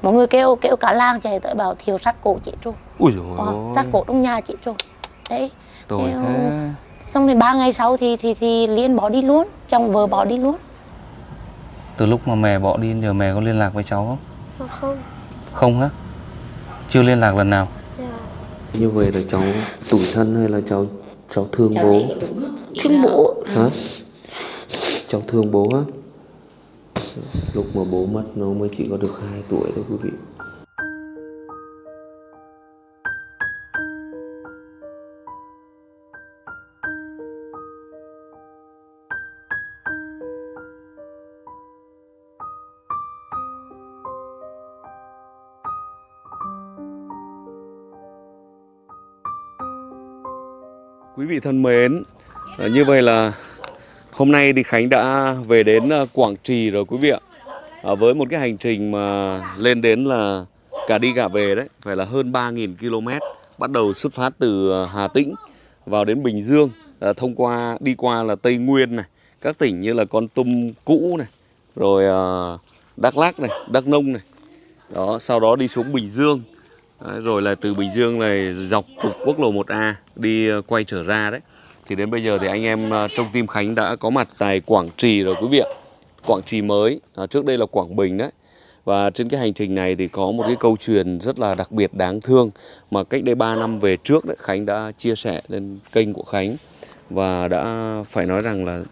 Mọi người kêu cả làng chạy tới bảo thiếu sắt cổ chị Trung. Ui dồi ôi. Sắt cổ trong nhà chị Trung. Đấy. Tội thế. Xong rồi 3 ngày sau thì Liên bỏ đi luôn, chồng vợ bỏ đi luôn. Từ lúc mà mẹ bỏ đi giờ mẹ có liên lạc với cháu không? Không. Không hả? Chưa liên lạc lần nào? Dạ. Như vậy là cháu tủi thân hay là cháu thương bố? Thương bố. Hả? Cháu thương bố á? Lúc mà bố mất nó mới chỉ có được 2 tuổi thôi quý vị. Quý vị thân mến, như vậy là hôm nay thì Khánh đã về đến Quảng Trì rồi quý vị ạ. Với một cái hành trình mà lên đến là cả đi cả về đấy, phải là hơn 3.000 km. Bắt đầu xuất phát từ Hà Tĩnh vào đến Bình Dương, đi qua là Tây Nguyên này, các tỉnh như là Kon Tum cũ này, rồi Đắk Lắk này, Đắk Nông này. Đó, sau đó đi xuống Bình Dương. Đấy, rồi là từ Bình Dương này dọc trục quốc lộ 1A đi quay trở ra đấy. Thì đến bây giờ thì anh em trong team Khánh đã có mặt tại Quảng Trì rồi quý vị ạ. Quảng Trì mới, trước đây là Quảng Bình đấy. Và trên cái hành trình này thì có một cái câu chuyện rất là đặc biệt đáng thương mà cách đây 3 năm về trước đấy, Khánh đã chia sẻ lên kênh của Khánh. Và đã phải nói rằng là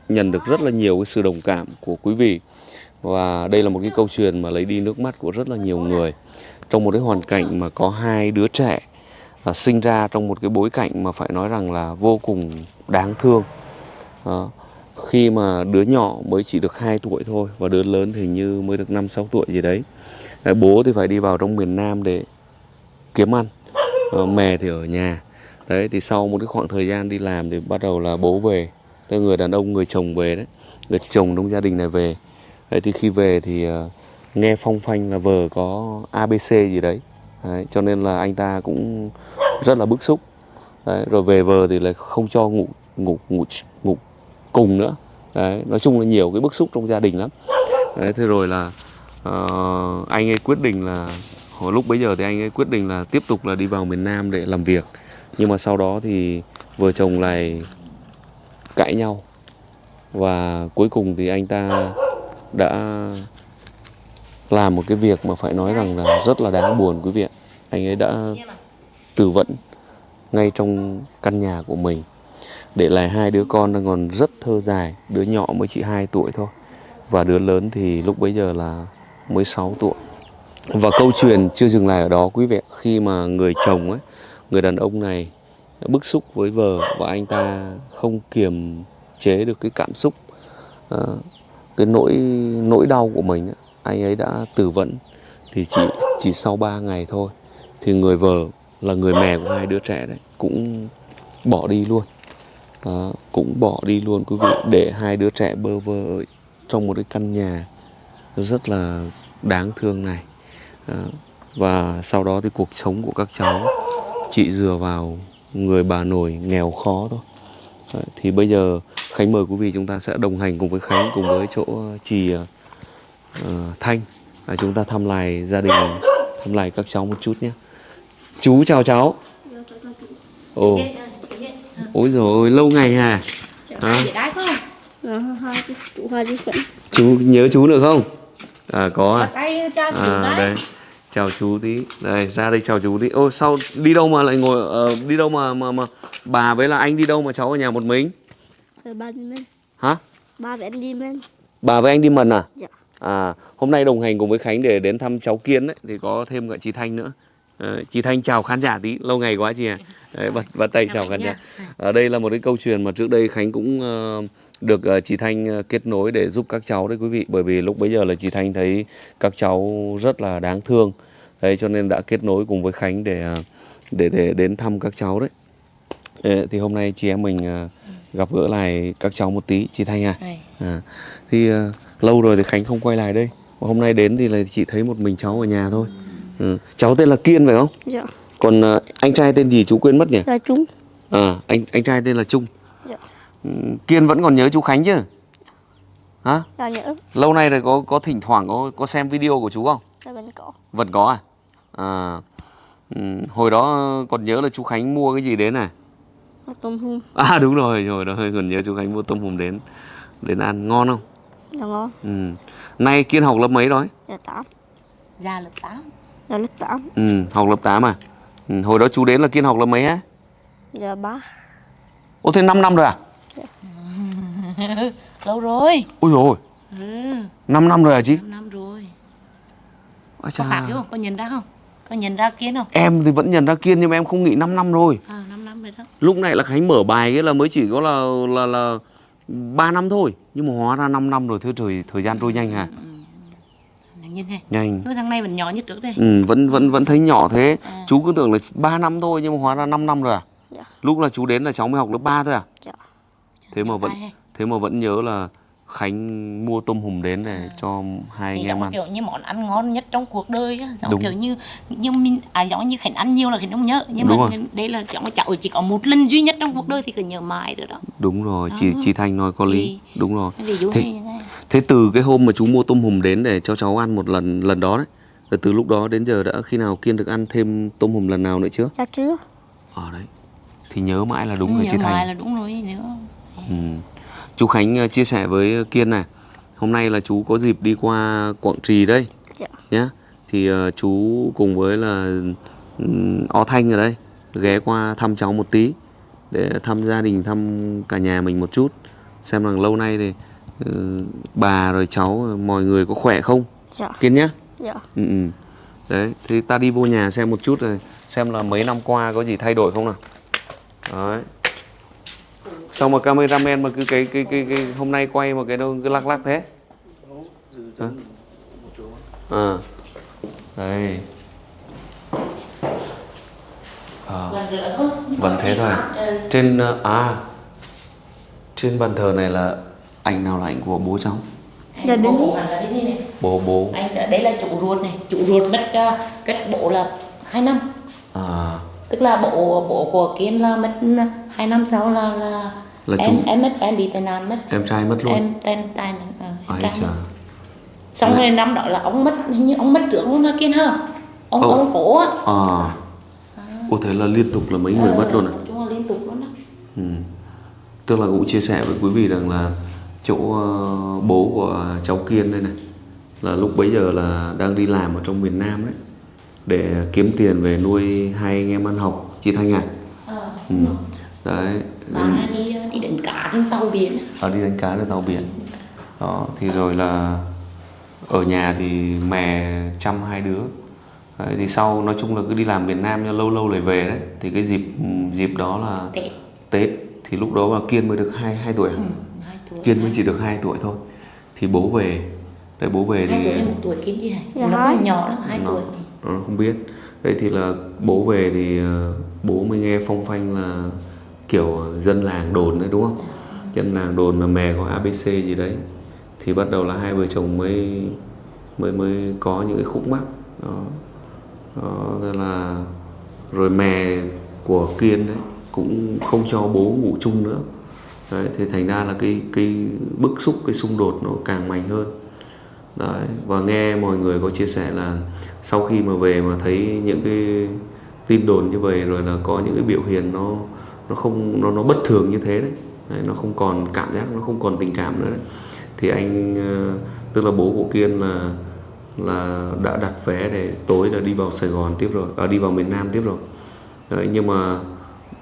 nhận được rất là nhiều cái sự đồng cảm của quý vị. Và đây là một cái câu chuyện mà lấy đi nước mắt của rất là nhiều người. Trong một cái hoàn cảnh mà có 2 đứa trẻ sinh ra trong một cái bối cảnh mà phải nói rằng là vô cùng đáng thương. Khi mà đứa nhỏ mới chỉ được 2 tuổi thôi và đứa lớn thì như mới được 5-6 tuổi gì đấy. Bố thì phải đi vào trong miền Nam để kiếm ăn, mẹ thì ở nhà. Đấy, thì sau một cái khoảng thời gian đi làm thì bắt đầu là bố về, tức người đàn ông, người chồng về đấy, người chồng trong gia đình này về. Đấy, thì khi về thì nghe phong phanh là vợ có ABC gì đấy. Đấy, cho nên là anh ta cũng rất là bức xúc. Đấy, rồi về vợ thì lại không cho ngủ cùng nữa. Đấy, nói chung là nhiều cái bức xúc trong gia đình lắm. Đấy, thế rồi là anh ấy quyết định là hồi lúc bấy giờ thì anh ấy quyết định là tiếp tục là đi vào miền Nam để làm việc. Nhưng mà sau đó thì vợ chồng lại cãi nhau. Và cuối cùng thì anh ta đã làm một cái việc mà phải nói rằng là rất là đáng buồn quý vị ạ. Anh ấy đã tự vẫn ngay trong căn nhà của mình, để lại 2 đứa con đang còn rất thơ dại. Đứa nhỏ mới chỉ 2 tuổi thôi và đứa lớn thì lúc bấy giờ là mới 6 tuổi. Và câu chuyện chưa dừng lại ở đó quý vị. Khi mà người chồng ấy, người đàn ông này bức xúc với vợ và anh ta không kiềm chế được cái cảm xúc, cái nỗi đau của mình ấy, anh ấy đã tự vẫn. Thì chỉ sau 3 ngày thôi thì người vợ là người mẹ của 2 đứa trẻ đấy cũng bỏ đi luôn. Cũng bỏ đi luôn quý vị, để 2 đứa trẻ bơ vơ ở trong một cái căn nhà rất là đáng thương này. Và sau đó thì cuộc sống của các cháu chỉ dựa vào người bà nội nghèo khó thôi. Thì bây giờ Khánh mời quý vị chúng ta sẽ đồng hành cùng với Khánh, cùng với chỗ chị Thanh. Chúng ta thăm lại gia đình, thăm lại các cháu một chút nhé. Chú chào cháu. Ồ, ôi dồi ôi, lâu ngày hả? Chú nhớ chú nữa không? Có à? Đây, chào chú tí. Đây, ra đây chào chú tí. Ô, sao đi đâu mà lại ngồi đi đâu mà bà với là anh đi đâu mà cháu ở nhà một mình? Ba đi men. Hả? Ba với anh đi men. Bà với anh đi mần à? Dạ. Hôm nay đồng hành cùng với Khánh để đến thăm cháu Kiên đấy, thì có thêm cả chị Thanh nữa. Chị Thanh chào khán giả tí, lâu ngày quá chị à. Đấy, bắt tay chào khán giả. Đây là một cái câu chuyện mà trước đây Khánh cũng được chị Thanh kết nối để giúp các cháu đấy quý vị. Bởi vì lúc bấy giờ là chị Thanh thấy các cháu rất là đáng thương. Đấy, cho nên đã kết nối cùng với Khánh để đến thăm các cháu đấy. Thì hôm nay chị em mình gặp gỡ lại các cháu một tí, chị Thanh à. Thì lâu rồi thì Khánh không quay lại đây. Hôm nay đến thì là chị thấy một mình cháu ở nhà thôi. Cháu tên là Kiên phải không? Dạ. Còn anh trai tên gì chú quên mất nhỉ? Là Trung. Anh trai tên là Trung. Dạ. Kiên vẫn còn nhớ chú Khánh chứ? Hả? Dạ nhớ. Lâu nay rồi có thỉnh thoảng có xem video của chú không? Dạ vẫn có. Vẫn có à? Hồi đó còn nhớ là chú Khánh mua cái gì đến này? Có tôm hùm. À đúng rồi, hồi đó còn nhớ chú Khánh mua tôm hùm đến ăn, ngon không? Dạ ngon. Nay Kiên học lớp mấy rồi? Dạ 8. Ra lớp 8. Dạ lớp 8. Học lớp 8 à? Hồi đó chú đến là Kiên học lớp mấy á? Dạ 3. Ô thế 5 năm rồi à? Lâu rồi. Ôi dồi ôi, 5 năm rồi à chị? 5 năm rồi. Ôi Có khác chà. không? Có nhận ra không? Có nhận ra Kiên không? Em thì vẫn nhận ra Kiên nhưng mà em không nghĩ 5 năm rồi. 5 năm rồi đó. Lúc này là Khánh mở bài cái là mới chỉ có là 3 năm thôi. Nhưng mà hóa ra 5 năm rồi, thôi thời gian trôi nhanh hả? Nhìn này. Nhanh. Chứ thằng này vẫn nhỏ như trước đây. Vẫn thấy nhỏ thế. Chú cứ tưởng là 3 năm thôi nhưng mà hóa ra 5 năm rồi à? Dạ. Lúc là chú đến là cháu mới học lớp 3 thôi à? Dạ. Thế mà vẫn nhớ là Khánh mua tôm hùm đến để cho hai anh Thì em giống ăn. kiểu như món ăn ngon nhất trong cuộc đời á, giống Đúng. kiểu như mình giống như Khánh ăn nhiều là Khánh không nhớ, nhưng Đúng mà rồi. đây là cháu chỉ có một lần duy nhất trong cuộc đời thì cứ nhớ mãi rồi đó. Đúng rồi, chị Thanh nói có lý. Đúng rồi. Ví dụ Thế- như này. Thế từ cái hôm mà chú mua tôm hùm đến để cho cháu ăn một lần đó đấy, rồi từ lúc đó đến giờ đã khi nào Kiên được ăn thêm tôm hùm lần nào nữa chưa? Dạ chưa. Đấy. Thì nhớ mãi là đúng rồi Nhớ chị mãi Thành. là đúng rồi nữa. Chú Khánh chia sẻ với Kiên này. Hôm nay là chú có dịp đi qua Quảng Trì đây Dạ. nhá. Thì chú cùng với là O Thanh ở đây ghé qua thăm cháu một tí để thăm gia đình, thăm cả nhà mình một chút, xem rằng lâu nay thì bà rồi cháu mọi người có khỏe không Dạ. Kiên nhá. Dạ. Đấy, thì ta đi vô nhà xem một chút rồi xem là mấy năm qua có gì thay đổi không nào. Đấy. Sao mà cameraman mà cứ cái hôm nay quay mà cái đâu cứ lắc lắc thế? Hả? Đây. Lần rửa thôi. Vẫn thế thôi. Trên trên bàn thờ này là ảnh nào là ảnh của bố cháu? Dạ đúng. Bố hẳn là đây này. Bố. Anh đây là chủ ruột này, chủ ruột mất cách bộ là 2 năm. Tức là bộ của Kiên là mất 2 năm sau là em mất, em bị tai nạn mất. Em trai mất luôn. Em tai nạn. Ai chà. Xong rồi năm đó là ông mất, hình như ông mất trước luôn đó Kiên hả? Ông cổ á. Ồ thế là liên tục là mấy người mất luôn à? Nói chung là liên tục luôn đó. Tức là cũng chia sẻ với quý vị rằng là chỗ bố của cháu Kiên đây này là lúc bấy giờ là đang đi làm ở trong miền Nam đấy để kiếm tiền về nuôi hai anh em ăn học. Chị Thanh à? Đấy. Bà đi đánh cá trên tàu biển. Đi đánh cá trên tàu biển. Đó, thì rồi là ở nhà thì mẹ chăm hai đứa. Đấy, thì sau nói chung là cứ đi làm miền Nam cho lâu lâu lại về đấy. Thì cái dịp đó là Tết. Thì lúc đó là Kiên mới được 2 tuổi à? 2 tuổi. Kiên mới chỉ được 2 tuổi thôi. Thì bố về. Đấy, bố về 2 thì tuổi hay 1 tuổi Kiên gì hả? Dạ Nó hai. còn nhỏ lắm, 2 tuổi. Nó không biết. Đấy thì là bố về thì bố mới nghe phong phanh là kiểu dân làng đồn đấy đúng không? Dân làng đồn là mẹ có ABC gì đấy. Thì bắt đầu là hai vợ chồng mới có những cái khúc mắc đó là rồi mẹ của Kiên đấy cũng không cho bố ngủ chung nữa. Đấy, thì thành ra là cái bức xúc, cái xung đột nó càng mạnh hơn. Đấy, và nghe mọi người có chia sẻ là sau khi mà về mà thấy những cái tin đồn như vậy rồi là có những cái biểu hiện nó bất thường như thế đấy. Đấy, nó không còn cảm giác, nó không còn tình cảm nữa đấy. Thì anh tức là bố của Kiên là đã đặt vé để tối là đi vào Sài Gòn tiếp rồi, đi vào miền Nam tiếp rồi. Đấy, nhưng mà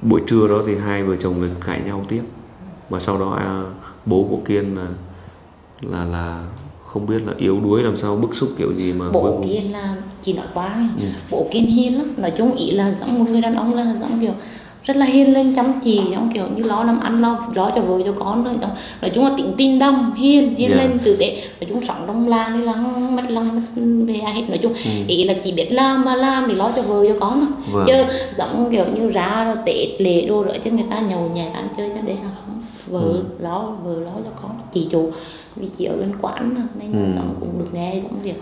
buổi trưa đó thì hai vợ chồng lại cãi nhau tiếp. Và sau đó bố của Kiên là không biết là yếu đuối làm sao, bức xúc kiểu gì mà Bố Kiên là chỉ nói quá này. Bố Kiên hiền lắm, nói chung ý là giống một người đàn ông là giống kiểu rất là hiền lên, chăm chỉ, giống kiểu như lo làm ăn, lo cho vợ cho con thôi. Nói chung là tính tin đông, hiền lên tử tế. Nói chung sống trong làng đi là mất về ai hết. Nói chung ý là chỉ biết làm mà làm để lo cho vợ cho con thôi. Chứ giống kiểu như ra Tết lễ đồ rồi chứ người ta nhậu nhẹt ăn chơi cho đấy là không. Vợ lo cho con, chị chủ vì chị ở gần quán nên là giống cũng được nghe giống kiểu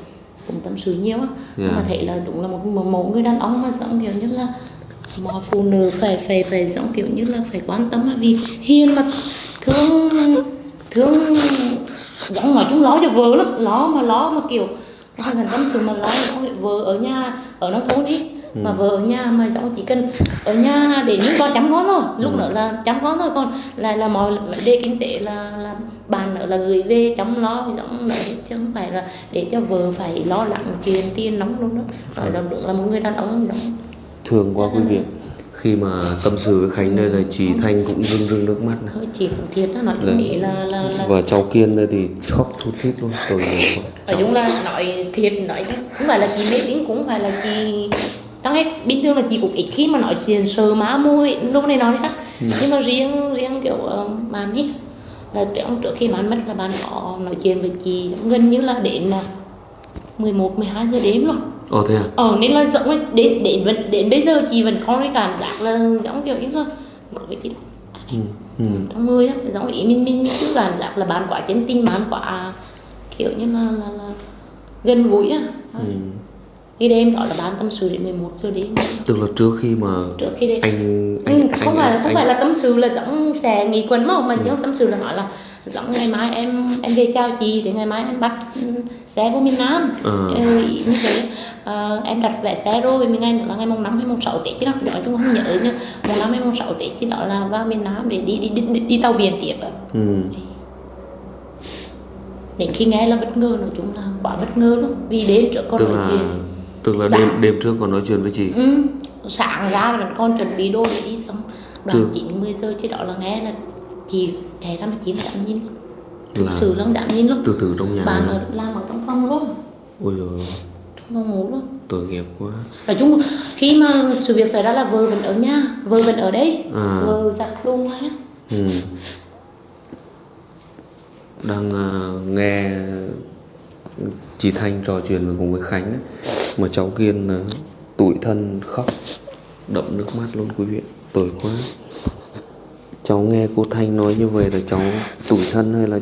cũng tâm sự nhiều á. Nhưng mà thấy là đúng là một người đàn ông mà giống kiểu như là mọi phụ nữ phải giống kiểu như là phải quan tâm, vì hiền mà thương giống nói chung lo cho vợ lắm, lo mà kiểu Không cần tâm sự mà lo, xong vợ ở nhà ở nông thôn đi mà vợ ở nhà mà giống chỉ cần ở nhà để những con chăm con thôi, lúc nữa là chăm con thôi, còn là mọi vấn đề kinh tế là bạn nữa là gửi về chăm lo giống đó, chứ không phải là để cho vợ phải lo lắng chuyện tiền nóng luôn đó. Rồi đúng là một người đàn ông đó. Thương quá quý vị. Khi mà tâm sự với Khánh đây là chị Thanh cũng rưng rưng nước mắt này. Thôi chị cũng thiệt đó, nói chung nghĩ là Và cháu Kiên đây thì khóc thút thít luôn. Tôi nói chung là nói thiệt, nói không phải là chị mê tín, cũng phải là chị trong hết bình thường là chị cũng ít khi mà nói chuyện sợ má môi lúc này nói đấy khác. Nhưng mà riêng kiểu bạn ấy là trước khi bạn mất là bạn có nói chuyện với chị gần như là đến 11-12 giờ đêm luôn. Thế à? Nên là giống đến bây giờ chị vẫn có cái cảm giác là giống kiểu như là có cái gì trong người á, giống ý mình cứ cảm giác là bạn quá chân tình, bạn quá kiểu như là gần gũi á. Cái đêm đó là bạn tâm sự đến 11 giờ đêm. Tức là trước khi đấy anh không phải là tâm sự là giống sẽ nghỉ quần mà nhưng tâm sự là nói là giống ngày mai em về chào chị, thì ngày mai em bắt xe của miền Nam như thế. Em đặt vé xe rồi, mình ngày là ngày mùng 5 hay mùng 6 Tết chứ đó, nói chung không nhớ nhưng mùng 5 hay mùng 6 Tết chứ đó là vào miền Nam để đi tàu biển tiếp ạ. Đến khi nghe là bất ngờ, nói chung là quá bất ngờ luôn, vì đêm trước con nói chuyện. Tức là đêm trước còn nói chuyện với chị. Sáng ra vẫn còn chuẩn bị đồ để đi, xong đoạn 9-10 giờ chứ đó là nghe là chị chạy ra mà chị không dám nhìn luôn. Thực sự là không dám nhìn luôn. Từ trong nhà bạn làm ở trong phòng luôn. Ôi giời, trong phòng ngủ luôn. tội nghiệp quá. Nói chung khi mà sự việc xảy ra là vợ vẫn ở nhà, vợ vẫn ở đây, vợ giặt đồ ngoài á. Đang nghe chị Thanh trò chuyện cùng với Khánh ấy, mà cháu Kiên tủi thân khóc đẫm nước mắt luôn quý vị, tội quá. Cháu nghe cô Thanh nói như vậy là cháu tủi thân hay là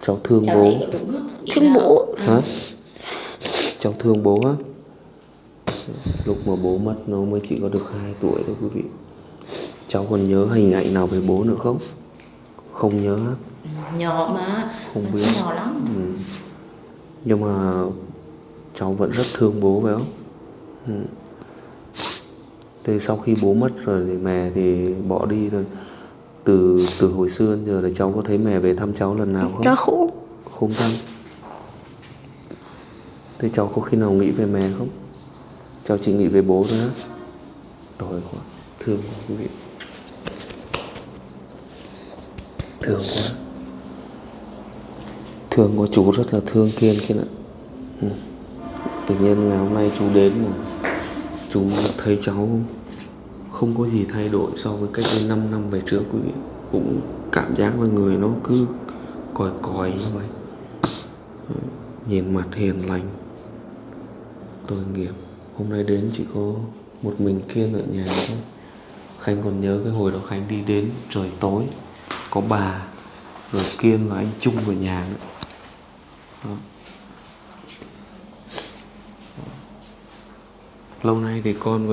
cháu thương bố? Thương bố. Hả? Cháu thương bố á? Lúc mà bố mất nó mới chỉ có được 2 tuổi thôi quý vị. Cháu còn nhớ hình ảnh nào về bố nữa không? Không nhớ á? Nhỏ mà, không biết. Nhỏ lắm. Nhưng mà cháu vẫn rất thương bố phải không? Thế sau khi bố mất rồi thì mẹ thì bỏ đi rồi. Từ hồi xưa đến giờ là cháu có thấy mẹ về thăm cháu lần nào không? Cháu không thăm. Thế cháu có khi nào nghĩ về mẹ không? Cháu chỉ nghĩ về bố thôi á? Tội quá, thương quá quý vị. Thương quá. Thương quá, chú rất là thương Kiên Kiên ạ. Tự nhiên ngày hôm nay chú đến mà chú thấy cháu không có gì thay đổi so với cách đây 5 năm về trước quý vị. Cũng cảm giác là người nó cứ còi còi như vậy. Nhìn mặt hiền lành. Tội nghiệp. Hôm nay đến chỉ có một mình Kiên ở nhà thôi. Khánh còn nhớ cái hồi đó Khánh đi đến trời tối, có bà rồi Kiên và anh Trung ở nhà nữa. Đó. Lâu nay thì con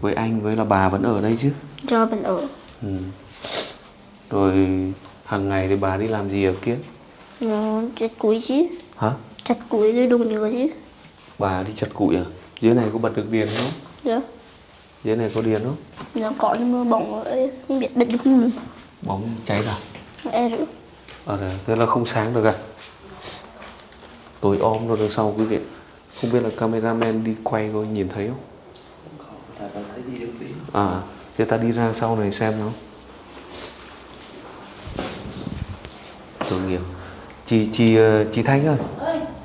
với anh với là bà vẫn ở đây chứ? Cho vẫn ở. Rồi hàng ngày thì bà đi làm gì ở Kiên? Nó chặt củi chứ. Hả? Chặt củi đi đụng nhựa chứ. Bà đi chặt củi à? Dưới này có bật được điện không? Dạ. Dưới này có điện không? Nó có nhưng mà bóng ấy, không biết định được không nữa. Bóng cháy cả? Em nữa. Thế là không sáng được à? Tối om rồi đằng sau quý vị. Không biết là cameraman đi quay coi nhìn thấy không? Thế ta đi ra sau này xem không? Tội nghiệp. Chị Thanh ơi,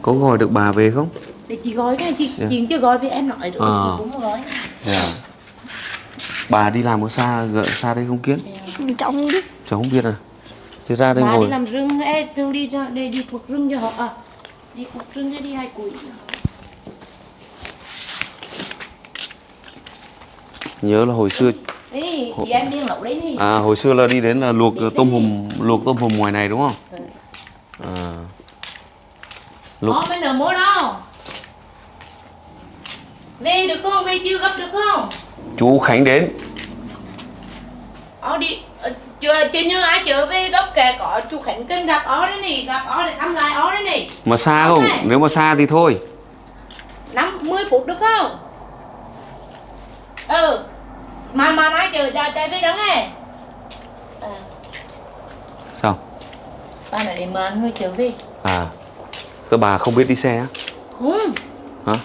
có gọi được bà về không? Để chị gọi cái chị chưa gọi với em nói được, chị cũng gọi. Bà đi làm ở xa đây không Kiên? Cháu không biết. Cháu không biết à? Thế ra đây bà ngồi. đi làm rừng, thường đi ra đây đi thuộc rừng cho họ đi thuộc rừng hay đi hái củi. Nhớ là hồi xưa. Ê, chị em đi nấu đấy đi. Hồi xưa là đi đến là luộc tôm hùm ngoài này đúng không? Bên ở mua đâu? Về được không? Về chưa gấp được không? Chú Khánh đến. Đi chưa như ai chở về gấp kẻ có chú Khánh kênh gặp ó đấy nè, gặp ó để thăm lại ó đấy nè. Mà xa không? này. Nếu mà xa thì thôi. 50 phút được không? Mà nãy chờ chạy về đó nè. Sao? Ba này để mà người trở về. À, các bà không biết đi xe á? Không. Hả?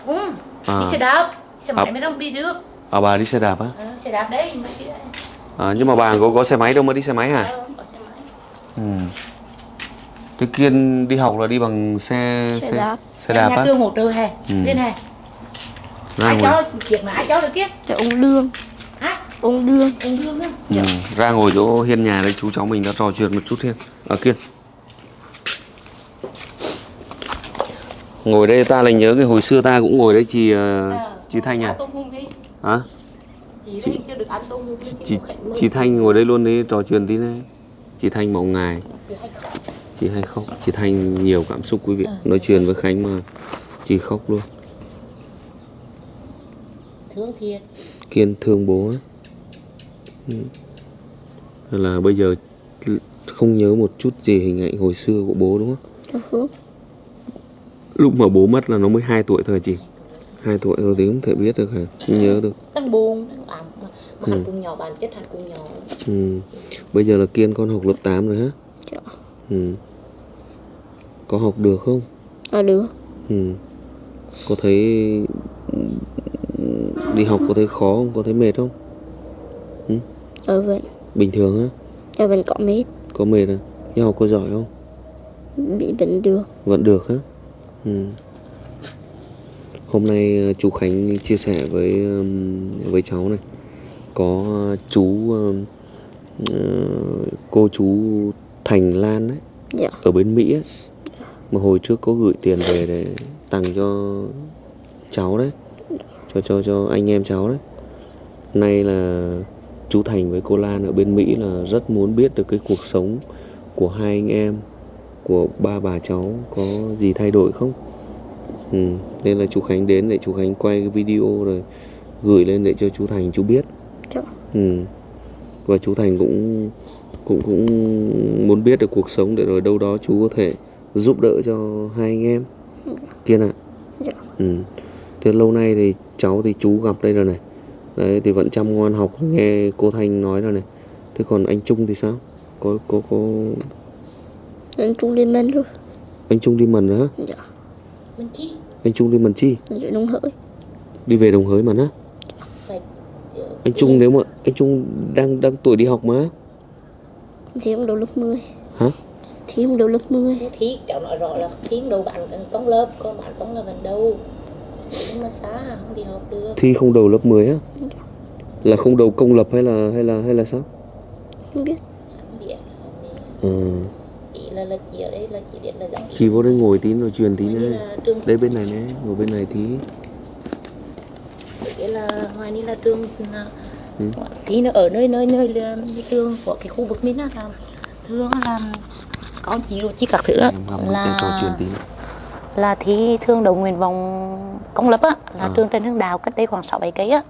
Không. À. Đi xe đạp. Xe máy À. mới không đi được. À, bà đi xe đạp á? Xe đạp đấy. Mới đi đây. À, nhưng mà bà có xe máy đâu mà đi xe máy hả? Có xe máy. Ừ. Thế Kiên đi học là đi bằng xe đạp Nhà á? trường hỗ trợ hè. Ừ. Lên hè. Ra Ai ngồi, cho chuyện là ai cho được kia? Cho ông Lương. Hả? Ông Lương. Ông Lương á. ừ. Ra ngồi chỗ hiên nhà đây chú cháu mình đã trò chuyện một chút thêm. À, Kiên. Ngồi đây ta lại nhớ cái hồi xưa ta cũng ngồi đây chị Thanh à? Tôm hùm đi. Hả? Chị đây chưa được ăn tôm hùm đi. Chị Thanh ngồi đây luôn đấy trò chuyện tí đấy. Chị Thanh mong ngài. Chị hay khóc. Chị Thanh nhiều cảm xúc quý vị. Nói chuyện với Khánh mà chị khóc luôn. Thương thiệt. Kiên thương bố ấy. Là bây giờ không nhớ một chút gì hình ảnh hồi xưa của bố đúng không? Lúc mà bố mất là nó mới 2 tuổi thôi chị. 2 tuổi thôi thì không thể biết được hả? Không nhớ được. Đang buồn, đang ẩm. Mà hạt cùng nhỏ, bản chất hạt cùng nhỏ. Bây giờ là Kiên con học lớp 8 rồi hả? Dạ. Có học được không? Được. Có thấy đi học có thấy khó không? Có thấy mệt không? Vẫn. Bình thường hả? Vẫn có mệt. Có mệt à? Nhưng học có giỏi không? Vẫn được. Vẫn được hả? Hôm nay chú Khánh chia sẻ với cháu này. Có cô chú Thành Lan đấy. Dạ. Ở bên Mỹ ấy. Mà hồi trước có gửi tiền về để tặng cho cháu đấy. Cho anh em cháu đấy. Nay là chú Thành với cô Lan ở bên Mỹ là rất muốn biết được cái cuộc sống của hai anh em, của ba bà cháu có gì thay đổi không. Nên là chú Khánh đến để chú Khánh quay cái video rồi gửi lên để cho chú Thành chú biết. Dạ. Và chú Thành cũng muốn biết được cuộc sống để rồi đâu đó chú có thể giúp đỡ cho hai anh em. Kiên ạ. Dạ. Thế lâu nay thì cháu thì chú gặp đây rồi này. Đấy thì vẫn chăm ngoan học, nghe cô Thanh nói rồi này. Thế còn anh Trung thì sao? Có Anh Trung đi Mần rồi. Anh Trung đi Mần rồi hả? Dạ. Mình chi? Anh Trung đi Mần chi? Dạ Đồng Hới. Đi về Đồng Hới mà á? Phải. Anh Trung nếu mà anh Trung đang tuổi đi học mà. Thì em đầu lớp 10. Hả? Thì em đầu lớp 10. Thí cháu nói rõ là thí đầu bạn công lớp, còn bạn công là vẫn đâu. Nhưng mà xa không đi học được. Thi không đầu lớp 10 á? Là không đầu công lập hay là sao? Không biết. Không biết. Ý là chị ở đây là chị biết là giống ý. Chị vô đây ngồi tí nói chuyện tí nữa. Trường... Đây bên này nè, ngồi bên này tí. Thế là ngoài đi là trường thì nó ở nơi là trường của cái khu vực mình là thường là có chỉ các thứ là thi thương đầu nguyện vọng công lập á là trường Trần Hưng Đạo cách đây khoảng 6-7 cây á.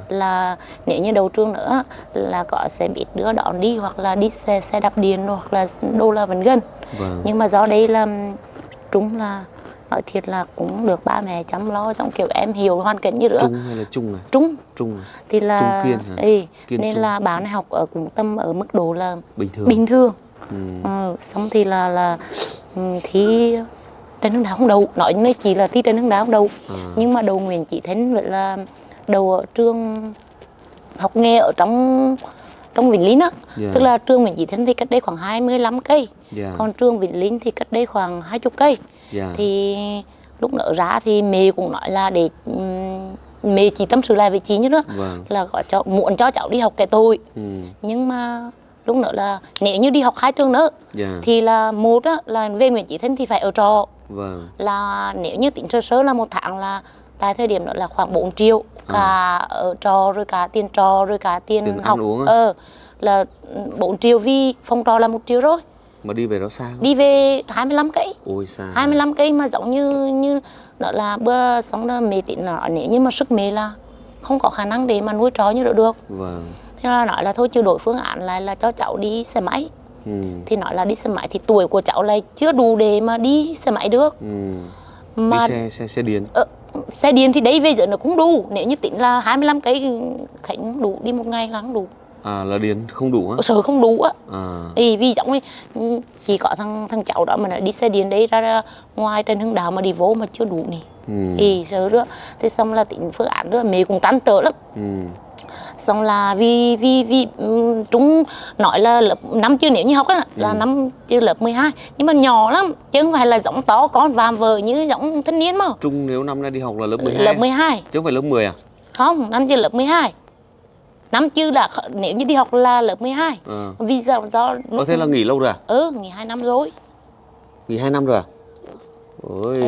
Là nếu như đầu trường nữa là có sẽ biết đưa đón đi hoặc là đi xe đạp điện hoặc là đô la vẫn gần. Nhưng mà do đây là Trung là nói thiệt là cũng được ba mẹ chăm lo, giống kiểu em hiểu hoàn cảnh như nữa. Trung hay là Trung à? Trung thì là Trung Kiên hả? Kiên nên Trung. là bạn này học ở cũng tâm ở mức độ là bình thường. Xong thì là thi Trần Hưng Đạo không đầu, nói với chị là thi Trần Hưng Đạo không đầu. Nhưng mà đầu Nguyễn Chí Thanh vậy là đầu ở trường học nghề ở trong Vĩnh Linh á. Tức là trường Nguyễn Chí Thanh thì cách đây khoảng 25 cây. Còn trường Vĩnh Linh thì cách đây khoảng 20 cây. Thì lúc nở ra thì mẹ cũng nói là để mẹ chỉ tâm sự lại với chị như nữa. Là gọi muốn cho cháu đi học cái tôi. Nhưng mà lúc nữa là nếu như đi học 2 trường nữa thì là một á, là về Nguyễn Chí Thanh thì phải ở trọ. Là nếu như tính sơ là 1 tháng là tại thời điểm đó là khoảng 4 triệu cả ở trọ rồi cả tiền trọ rồi cả tiền học là 4 triệu vì phòng trọ là 1 triệu rồi. Mà đi về đó xa không? Đi về 25 cây. Ôi xa. 25 cây mà giống như đó là bữa xong đó mẹ tính nói nếu như mà sức mẹ là không có khả năng để mà nuôi trò như được. Thế là nói là thôi chưa đổi phương án lại là cho cháu đi xe máy. Thì nói là đi xe máy thì tuổi của cháu lại chưa đủ để mà đi xe máy được. Mà đi xe điện. Xe điện thì đấy bây giờ nó cũng đủ, nếu như tính là 25 cây Khánh đủ đi một ngày là không đủ. À, là điện không đủ á? Sợ không đủ á. Vì giống như chỉ có thằng cháu đó mà nó đi xe điện đấy ra ngoài Trần Hưng Đạo mà đi vô mà chưa đủ nè. Sợ nữa. Thế xong là tính phương án nữa mẹ cũng trăn trở lắm. Xong là vì chúng nói là lớp 5 chưa, nếu như học á là năm chưa lớp 12, nhưng mà nhỏ lắm chứ không phải là giống to con vàm vờ như giống thanh niên mà. Trung nếu năm nay đi học là lớp 12. Lớp 12 chứ không phải lớp 10 à? Không, năm chưa lớp 12. Năm chưa là nếu như đi học là lớp 12. Vì do Có thế là nghỉ lâu rồi à? Nghỉ 2 năm rồi. Nghỉ 2 năm rồi à? Ôi.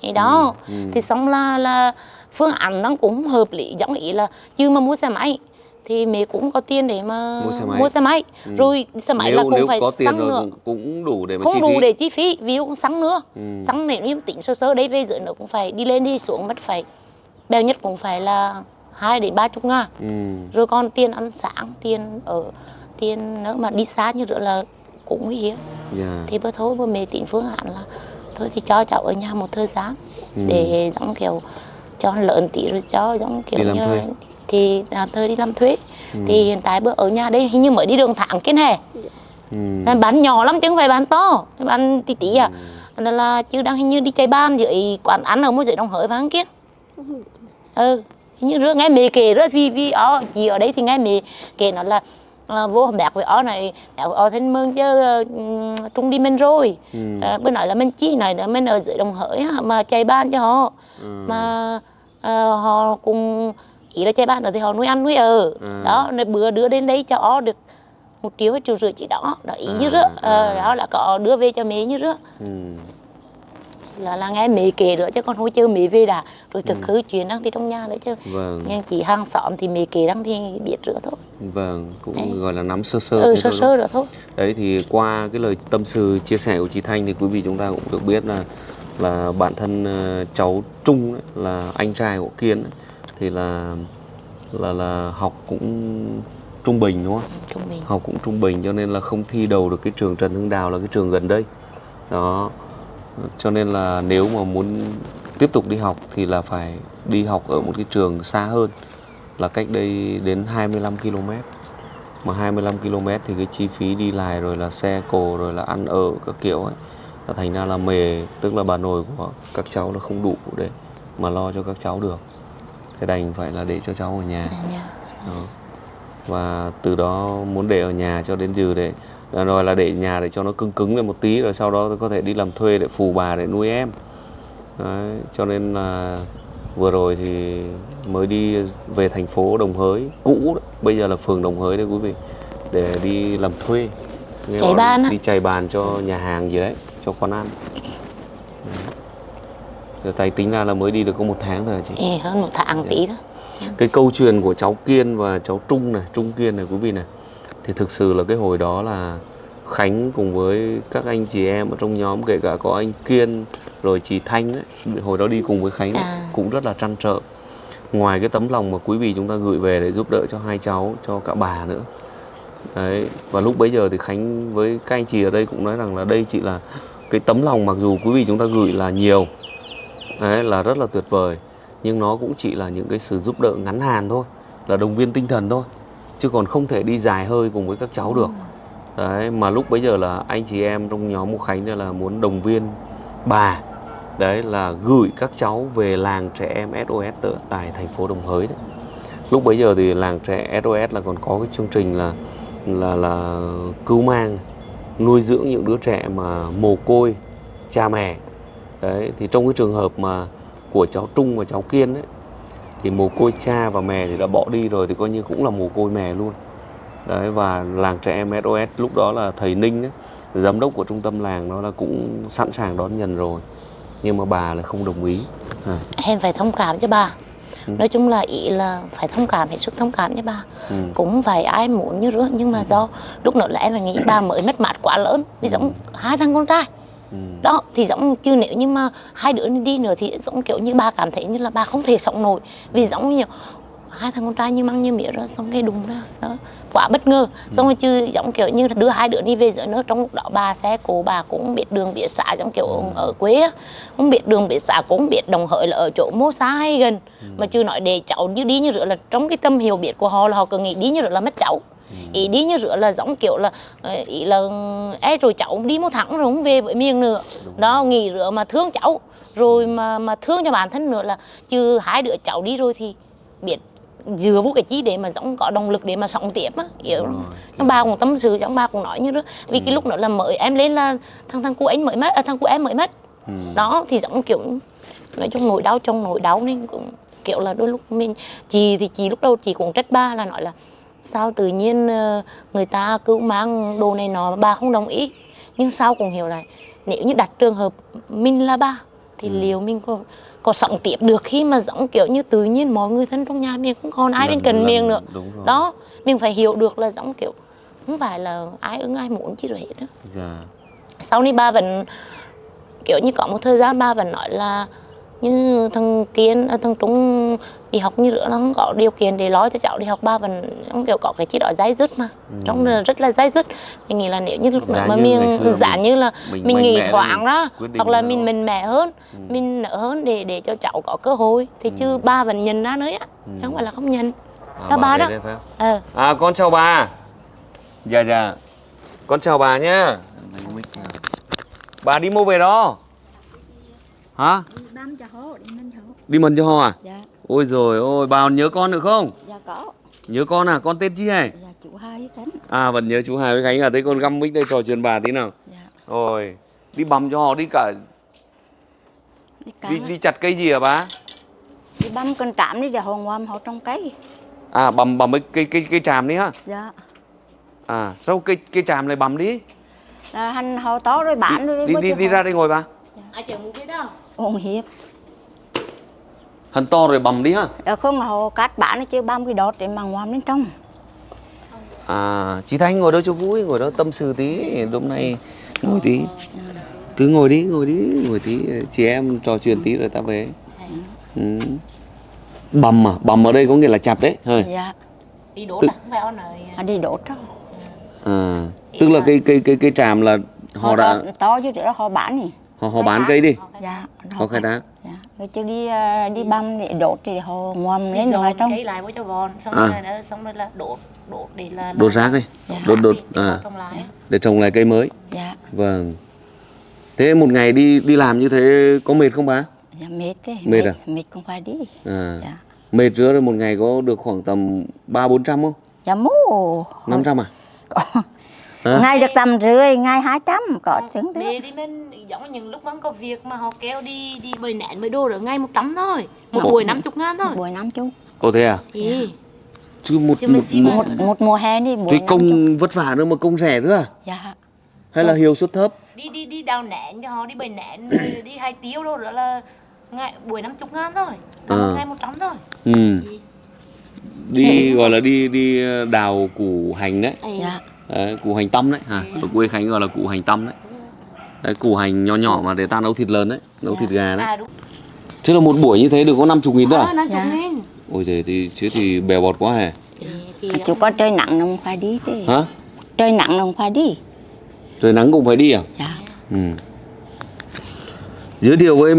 Thì đó. Thì xong là phương án nó cũng hợp lý, giống ý là chứ mà mua xe máy thì mẹ cũng có tiền để mà mua xe máy. Rồi xe máy là cũng phải có tiền xăng rồi nữa. Cũng đủ để mà không chi đủ phí. để chi phí, vì cũng xăng nữa. Xăng nếu như tính sơ đấy về giờ nó cũng phải đi lên đi xuống mất phải bèo nhất cũng phải là 20 đến 30 ngàn. Rồi còn tiền ăn sáng, tiền nữa mà đi xa như vậy là cũng nguy hiểm. Thì bữa thôi bữa mẹ tính phương án là thôi thì cho cháu ở nhà một thời gian để giống kiểu cho lợn tí rồi cho giống kiểu đi làm như thuê. Thì thời đi làm thuê. Thì hiện tại bữa ở nhà đây hình như mới đi đường tháng kia nè. Bán nhỏ lắm chứ không phải bán to, bán tí tí à. Nên là chứ đang hình như đi chạy ban dưới quán ăn ở dưới Đồng Hới vắng kia. Hình như rứa nghe mẹ kể rất vì chị ở đấy thì nghe mẹ kể nó là vô hầm bạc với này thân mừng chứ Trung đi mình rồi. Bữa nói là mình chi này là mình ở dưới Đồng Hới mà chạy ban cho họ. Mà họ cùng ý là chạy ban ở thì họ nuôi ăn nuôi ở. Đó bữa đưa đến đấy cho ó được 1 triệu hay 1,5 triệu chị đó ý như rứa. Đó là có đưa về cho mẹ như rứa. Là nghe mẹ kể rồi chứ con hồi chưa mẹ về đã rồi thực hư chuyện đang thì trong nhà đấy chứ. Nhưng chỉ hàng xóm thì mẹ kể đang thì biết rửa thôi. Cũng đấy. Gọi là nắm sơ sơ rồi thôi. Đấy thì qua cái lời tâm sự chia sẻ của chị Thanh thì quý vị chúng ta cũng được biết là bản thân cháu Trung ấy, là anh trai của Kiên ấy, thì là học cũng trung bình đúng không? Trung bình. Học cũng trung bình cho nên là không thi đầu được cái trường Trần Hưng Đạo là cái trường gần đây. Đó. Cho nên là nếu mà muốn tiếp tục đi học thì là phải đi học ở một cái trường xa hơn, là cách đây đến 25 km. Mà 25 km thì cái chi phí đi lại rồi là xe cộ rồi là ăn ở các kiểu ấy, là thành ra là mẹ tức là bà nội của các cháu là không đủ để mà lo cho các cháu được. Thế đành phải là để cho cháu ở nhà. Đó. Và từ đó muốn để ở nhà cho đến giờ để rồi là để nhà để cho nó cứng cứng lên một tí, rồi sau đó có thể đi làm thuê để phù bà để nuôi em. Đấy, cho nên là vừa rồi thì mới đi về thành phố Đồng Hới cũ đó. Bây giờ là phường Đồng Hới đấy quý vị, để đi làm thuê chạy bàn đi chạy bàn cho nhà hàng gì đấy, cho quán ăn. Rồi tay tính ra là mới đi được có 1 tháng thôi chị. Hơn 1 tháng tí thôi. Cái câu chuyện của cháu Kiên và cháu Trung Kiên này quý vị này, thì thực sự là cái hồi đó là Khánh cùng với các anh chị em ở trong nhóm, kể cả có anh Kiên rồi chị Thanh ấy, hồi đó đi cùng với Khánh ấy, cũng rất là trăn trở. Ngoài cái tấm lòng mà quý vị chúng ta gửi về để giúp đỡ cho hai cháu, cho cả bà nữa. Đấy, và lúc bấy giờ thì Khánh với các anh chị ở đây cũng nói rằng là đây chỉ là cái tấm lòng, mặc dù quý vị chúng ta gửi là nhiều, đấy, là rất là tuyệt vời, nhưng nó cũng chỉ là những cái sự giúp đỡ ngắn hạn thôi, là động viên tinh thần thôi, chứ còn không thể đi dài hơi cùng với các cháu được. Đấy, mà lúc bấy giờ là anh chị em trong nhóm của Khánh là muốn động viên bà, đấy là gửi các cháu về làng trẻ em SOS tại thành phố Đồng Hới đấy. Lúc bấy giờ thì làng trẻ SOS là còn có cái chương trình là cứu mang, nuôi dưỡng những đứa trẻ mà mồ côi cha mẹ. Đấy, thì trong cái trường hợp mà của cháu Trung và cháu Kiên ấy, thì mồ côi cha và mẹ thì đã bỏ đi rồi, thì coi như cũng là mồ côi mẹ luôn. Đấy, và làng trẻ em SOS lúc đó là thầy Ninh ấy, giám đốc của trung tâm làng đó là cũng sẵn sàng đón nhận rồi, nhưng mà bà là không đồng ý. Em phải thông cảm cho bà. Nói chung là ý là phải thông cảm, hết sức thông cảm cho bà. Cũng phải ai muốn như rứa, nhưng mà do lúc đó là em nghĩ bà mới mất mát quá lớn, vì giống 2 thằng con trai. Đó thì giống chứ nếu như mà 2 đứa đi nữa thì giống kiểu như bà cảm thấy như là bà không thể sống nổi, vì giống như hai thằng con trai như măng như mía rồi, xong cái đùng ra đó, quá bất ngờ. Xong rồi chứ giống kiểu như là đưa hai đứa đi về giữa nước, trong lúc đó bà xe cổ bà cũng biết đường biết xã, giống kiểu ở quê á, cũng biết đường biết xã, cũng biết Đồng Hới là ở chỗ mô xa hay gần, mà chưa nói để cháu như đi như rửa là trong cái tâm hiểu biết của họ là họ cứ nghĩ đi như rửa là mất cháu. Ý đi như rửa là giống kiểu là ý là rồi cháu đi một tháng rồi không về với miền nữa đó, nghĩ rửa mà thương cháu rồi mà thương cho bản thân nữa, là chứ hai đứa cháu đi rồi thì biết dựa vô cái chi để mà giống có động lực để mà sống tiếp á, hiểu không? Bà cũng tâm sự, giống bà cũng nói như đó, vì cái lúc đó là mới em lên là thằng cu anh mới mất, thằng cu em mới mất đó, thì giống kiểu nói chung nỗi đau trong nỗi đau nên cũng kiểu là đôi lúc mình chị lúc đầu chị cũng trách ba, là nói là sao tự nhiên người ta cứ mang đồ này nọ bà không đồng ý, nhưng sau cũng hiểu lại nếu như đặt trường hợp mình là ba thì liệu mình có sống tiếp được khi mà giống kiểu như tự nhiên mọi người thân trong nhà mình cũng còn ai bên cạnh mình nữa đó, mình phải hiểu được là giống kiểu không phải là ai ưng ai muốn chi rồi hết đó. Sau này ba vẫn kiểu như có một thời gian ba vẫn nói là như thằng Kiên, thằng Trung đi học như nữa nó không có điều kiện để lo cho cháu đi học, ba vẫn không kiểu có cái chi đó dai dứt mà trong rất là dai dứt. Mình nghĩ là nếu như lúc mà mình giả như là mình nghĩ thoáng ra, hoặc là mình mạnh mẽ hơn, mình nở hơn để cho cháu có cơ hội thì chứ ba vẫn nhận ra nữa á, chứ không phải là không nhận. Đó ba đó. Con chào bà. Dạ con chào bà nhá. Bà đi mua về đó hả? Đi mần cho họ à? Dạ. Ôi rồi ôi, bà nhớ con được không? Dạ có. Nhớ con à? Con tên chi hả? Dạ chú Hai với Khánh. À vẫn nhớ chú Hai với Khánh à? Thế con găm mic đây trò chuyện bà tí nào. Dạ. Rồi đi băm cho họ đi cả. Đi chặt cây gì hả bà? Đi băm con trạm đi, để họ ngoam họ trong cây. À băm cây tràm đi hả? Dạ. À sao cây tràm lại băm đi? Là hành họ to rồi bán rồi đi ra đây ngồi bà. Ai chờ mua cái đó? Ôn hiệp. Hành to rồi băm đi hả? Không họ cắt bán chứ băm cái đọt để mà ngoam lên trong. À chị Thanh ngồi đó cho vui, ngồi đó tâm sự tí, hôm nay ngồi tí. Cứ ngồi tí, chị em trò chuyện tí rồi ta về. Băm à? Băm ở đây có nghĩa là chặt đấy. Dạ. Đi đốt à? Không phải on rồi. Đi đốt đó. À, tức là cây tràm là họ đã to chứ nữa họ bán đi. Họ bán cây đi. Dạ. Họ khai thác. Dạ. Rồi chứ đi băm để đốt thì họ ngoam lên vào trong. Cây lại với cho gòn, xong rồi là đốt để là đốt rác đi. Dạ. Đốt để trồng lại cây mới. Dạ. Vâng. Thế một ngày đi làm như thế có mệt không bà? Dạ mệt đấy. Mệt à? Mệt cũng phải đi. À. Dạ. Mệt rứa rồi một ngày có được khoảng tầm 300-400 không? Dạ mô. 500 à? Ngày được tầm rưỡi, ngày 200 có chứng thế. Mẹ đi bên giống như những lúc vẫn có việc mà họ kéo đi bơi nén mới đô được ngay 100 thôi. Một buổi 50.000 thôi. Một buổi 50. Ồ thế à? Thì Chứ một mùa hè đi buổi cái công vất vả nữa mà công rẻ nữa à? Dạ. Hay là hiệu suất thấp? Đi đào nén cho họ, đi bơi nén rồi đi hai tiêu đâu đó là ngày buổi 50.000 thôi. Ngày 100 thôi. Đi gọi là đi đào củ hành đấy. Dạ. Đấy, củ hành tăm đấy hả? Ở quê Khánh gọi là củ hành tăm đấy. Đấy, củ hành nhỏ nhỏ mà để ta nấu thịt lớn đấy, nấu thịt gà đấy. Thế là một buổi như thế được có 50.000 thôi à? 50.000. Ôi thế thì bèo bọt quá hả? Chú có trời nặng không phải đi thế. Hả? Trời nặng không phải đi. Trời nắng cũng phải đi à? Dạ. Giới thiệu với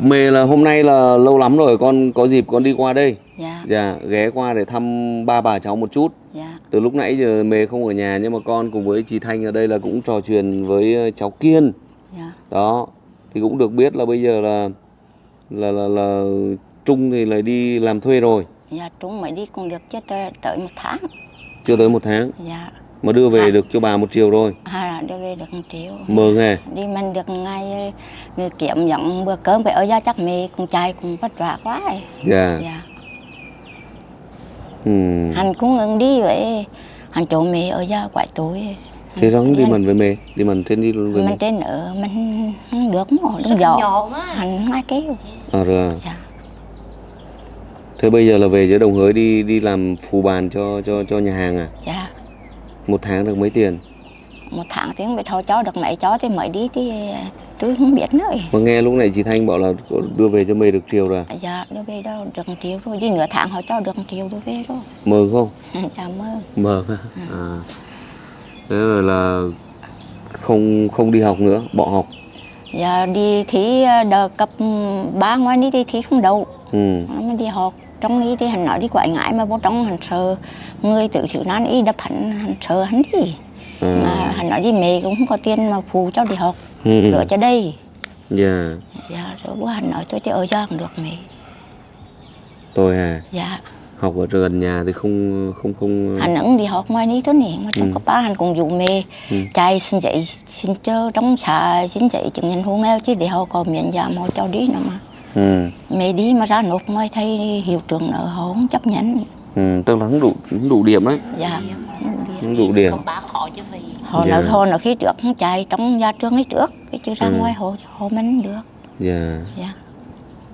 mẹ là hôm nay là lâu lắm rồi con có dịp con đi qua đây. Dạ. Ghé qua để thăm ba bà cháu một chút. Dạ. Từ lúc nãy giờ mẹ không ở nhà nhưng mà con cùng với chị Thanh ở đây là cũng trò chuyện với cháu Kiên. Dạ. Đó. Thì cũng được biết là bây giờ là Trung thì lại đi làm thuê rồi. Dạ Trung mới đi cũng được chứ tới 1 tháng. Chưa tới 1 tháng. Dạ. Mà đưa về được cho bà 1 triệu rồi. Đưa về được 1 triệu. Mừng hề. Đi mình được ngày người kiếm dặn bữa cơm phải ở gia chắc mẹ cùng trai cùng vất vả quá. Dạ. Dạ. Hắn cũng ngừng đi vậy. Hắn chỗ mẹ ở gia quậy tối. Thế rong đi mình với mẹ, đi mình trên đi luôn với mẹ. Mình trên ở mình không được mà đứng giỏ. Hắn ngay kêu. Rồi. Dạ. Thế bây giờ là về dưới Đồng Hới đi làm phù bàn cho nhà hàng à? Dạ. 1 tháng được mấy tiền? 1 tháng thì không biết họ cho được mấy cho thì mới đi thì tôi không biết nữa. Mà nghe lúc này chị Thanh bảo là đưa về cho mày được triệu rồi. Dạ đưa về đâu được 1 triệu rồi, chứ nửa tháng họ cho được 1 triệu đưa về rồi. Mơ không? Dạ mơ. Mơ. Thế rồi là không đi học nữa, bỏ học. Dạ đi thi đợt cấp 3 ngoài đi thì thi không đậu. Mới đi học. Trong đi thì hắn nói đi quậy ngại mà vô trong hắn sợ người tự xử nan ý đập hắn sợ hắn đi. Mà hắn nói đi mẹ cũng không có tiền mà phụ cho đi học. Rồi cho đây. Dạ. Dạ rồi bố hắn nói tôi thì ở nhà cũng được mẹ. Tôi à? Dạ. Học ở gần nhà thì không. Hắn cũng đi học ngoài đi thôi nè, mà trong cấp 3 hắn cũng dụ mẹ chạy xin dạy xin chơi trong xã xin dạy chứng nhận hộ nghèo chứ để họ có miễn giảm họ cho đi nữa mà. Mẹ đi mà ra nộp ngoài thầy hiệu trưởng ở họ không chấp nhận. Tức là không đủ điểm đấy. Dạ. Không đủ điểm. Họ nói thôi nó khi trước không chạy trong nhà trường ấy trước, cái chứ ra ngoài họ mình được. Dạ. Dạ.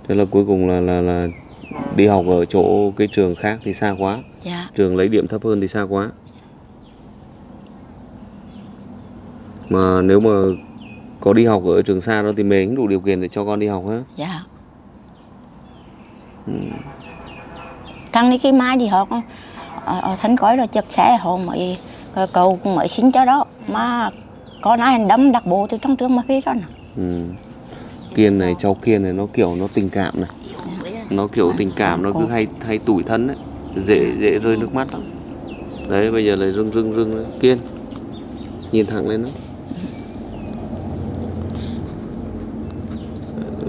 Thế là cuối cùng là đi học ở chỗ cái trường khác thì xa quá. Dạ. Trường lấy điểm thấp hơn thì xa quá. Mà nếu mà có đi học ở trường xa đó thì mình cũng đủ điều kiện để cho con đi học ha. Dạ. Thằng đi khi mai đi học ở Thánh Cói rồi chật xe họ mới cầu cũng mới xin cho đó mà con ai anh đấm đặt bộ từ trong trường mà phía đó nè. Kiên này, cháu Kiên này nó kiểu nó tình cảm này. Nó kiểu tình cảm, nó cứ hay tủi thân đấy, dễ rơi nước mắt lắm. Đấy bây giờ lại rưng đấy. Kiên nhìn thẳng lên nó.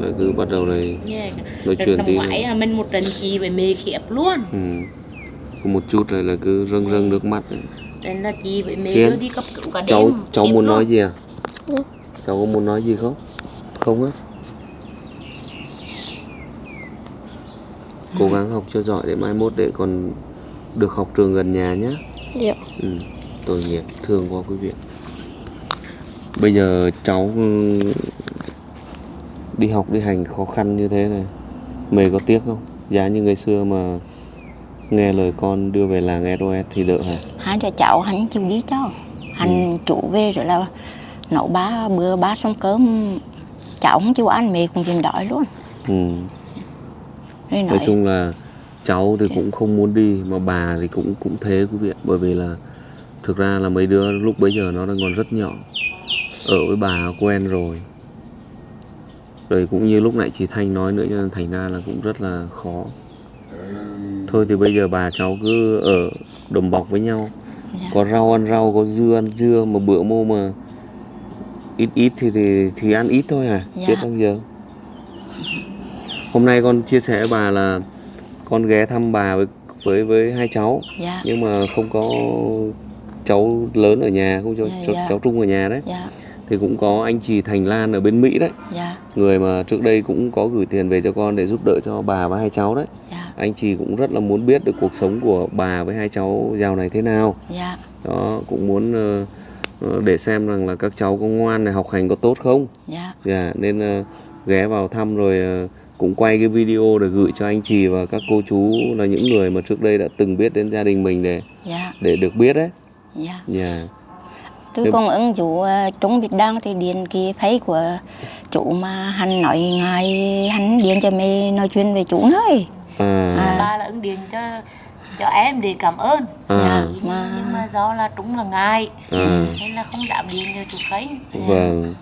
Là cứ bắt đầu này nói chuyện tí này. Mình một trận chị với mẹ khiếp luôn. Một chút này là cứ rưng nước mắt này. Nên là chị với mẹ Kiên, đưa đi cấp cứu cả đêm. cháu muốn nói gì à? Cháu có muốn nói gì không? Không á? Cố gắng học cho giỏi để mai mốt để còn được học trường gần nhà nhé. Dạ. Tội nghiệp, thương quá quý vị. Bây giờ cháu đi học đi hành khó khăn như thế này, mẹ có tiếc không? Giá như ngày xưa mà nghe lời con đưa về làng SOS thì đỡ hả? Hai đứa cháu hắn chịu đi cho. Hắn chủ về rồi là nấu bữa ba xong cơm cháu không chịu ăn, mẹ cũng chịu đói luôn. Nói chung là cháu thì cũng không muốn đi, mà bà thì cũng thế quý vị ạ. Bởi vì là thực ra là mấy đứa lúc bấy giờ nó đang còn rất nhỏ, ở với bà quen rồi cũng như lúc nãy chị Thanh nói nữa, cho nên thành ra là cũng rất là khó. Thôi thì bây giờ bà cháu cứ ở đùm bọc với nhau. Có rau ăn rau, có dưa ăn dưa, mà bữa mô mà ít thì ăn ít thôi à. Chết trong giờ. Hôm nay con chia sẻ với bà là con ghé thăm bà với hai cháu. Nhưng mà không có cháu lớn ở nhà, không cho cháu Trung ở nhà đấy. Thì cũng có anh chị Thành Lan ở bên Mỹ đấy. Người mà trước đây cũng có gửi tiền về cho con để giúp đỡ cho bà và hai cháu đấy. Anh chị cũng rất là muốn biết được cuộc sống của bà với hai cháu dạo này thế nào. Đó, cũng muốn để xem rằng là các cháu có ngoan này, học hành có tốt không. Nên ghé vào thăm rồi cũng quay cái video để gửi cho anh chị và các cô chú là những người mà trước đây đã từng biết đến gia đình mình để được biết đấy. Tôi còn ứng chủ Trung Việt Đăng thì điện cái face của chủ mà hắn nói ngài hắn điện cho mẹ nói chuyện về chủ nữa. Ba là ứng điện cho em để cảm ơn. Nhưng mà do là Trung là ngài nên là không dám điện cho chú Khánh. Vâng.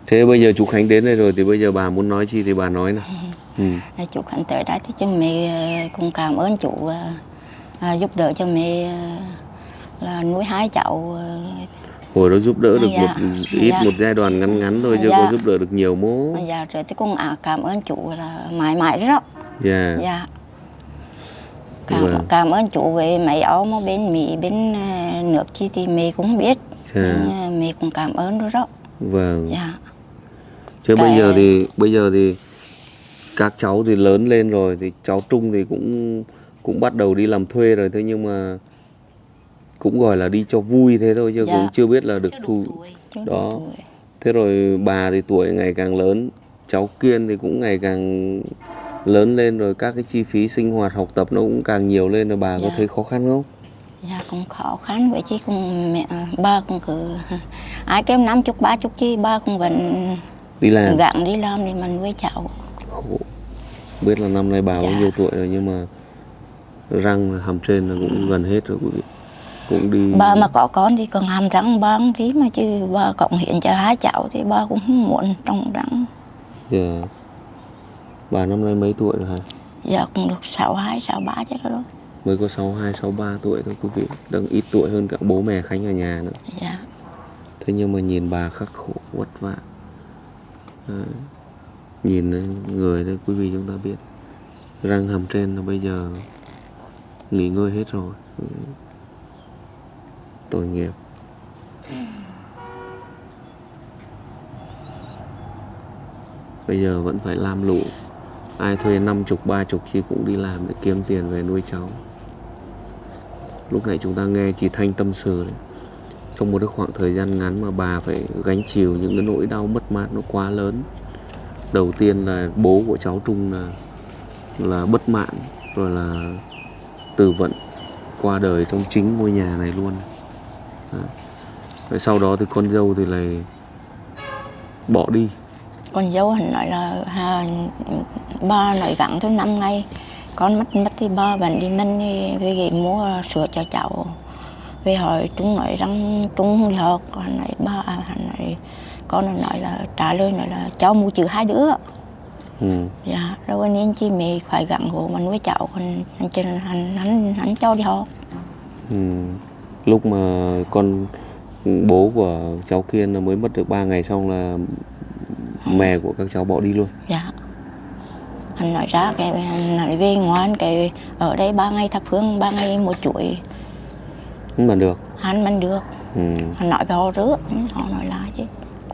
Thế bây giờ chú Khánh đến đây rồi thì bây giờ bà muốn nói gì thì bà nói nào. Chú Khánh tới đây thì mẹ cũng cảm ơn chủ giúp đỡ cho mẹ là nuôi hai cháu. Hồi đó giúp đỡ được một giai đoạn ngắn thôi chứ có giúp đỡ được nhiều mố. Rồi thì cũng cảm ơn chủ là mãi mãi đó. Cảm ơn chủ về mấy ông ở bên Mỹ, bên nước chi thì mẹ cũng biết. Mẹ cũng cảm ơn đó. Vâng. Chứ bây giờ thì các cháu thì lớn lên rồi, thì cháu Trung thì cũng bắt đầu đi làm thuê rồi. Thế nhưng mà cũng gọi là đi cho vui thế thôi chứ cũng chưa biết là được thu đó. Thế rồi bà thì tuổi ngày càng lớn, cháu Kiên thì cũng ngày càng lớn lên rồi, các cái chi phí sinh hoạt học tập nó cũng càng nhiều lên, rồi bà có thấy khó khăn không? Dạ cũng khó khăn vậy chứ cũng mẹ ba cũng cứ ai kém 50 30 chứ ba cũng vẫn Đi làm. gắng đi làm để mà nuôi cháu. Khổ. Biết là năm nay bà bao Dạ. nhiêu tuổi rồi nhưng mà răng hàm trên là cũng gần hết rồi quý vị. Cũng đi. Ba mà có con thì còn hàm răng ba không tí mà chứ ba cộng hiện cho 2 cháu thì ba cũng không muốn trồng răng. Dạ. Bà năm nay mấy tuổi rồi hả? Dạ cũng được 62, 63 chứ đó. Mới có 62, 63 tuổi thôi quý vị. Đang ít tuổi hơn cả bố mẹ Khánh ở nhà nữa. Dạ. Thế nhưng mà nhìn bà khắc khổ vất vả. Đấy. Nhìn người đấy quý vị chúng ta biết. Răng hàm trên là bây giờ nghỉ ngơi hết rồi. Tội nghiệp. Bây giờ vẫn phải lam lũ. Ai thuê 50, 30 chứ cũng đi làm để kiếm tiền về nuôi cháu. Lúc này chúng ta nghe chị Thanh tâm sự đấy. Trong một cái khoảng thời gian ngắn mà bà phải gánh chịu những cái nỗi đau mất mát nó quá lớn. Đầu tiên là bố của cháu Trung là bất mãn, rồi là từ vận qua đời trong chính ngôi nhà này luôn. Đấy. Rồi sau đó thì con dâu thì lại bỏ đi. Con dâu hắn nói là ba nói gắng thôi 5 ngày con mất thì ba vẫn đi mình về ghé mua sữa cho cháu. Về hỏi Trung nói rằng Trung không đi học, hắn nói hắn nói con nói là trả lời nói là cháu mua trừ 2 đứa. Dạ, rồi nên chị mẹ phải gắng gượng mà nuôi cháu, hắn cho đi học. Lúc mà bố của cháu Kiên mới mất được 3 ngày xong là mẹ của các cháu bỏ đi luôn. Dạ. Hắn nói ra cái hắn nói về ngoan cái ở đây 3 ngày thắp hương 3 ngày một chuỗi. Không mà được. Hắn mình được. Hắn nói với họ rước, họ nói lại chứ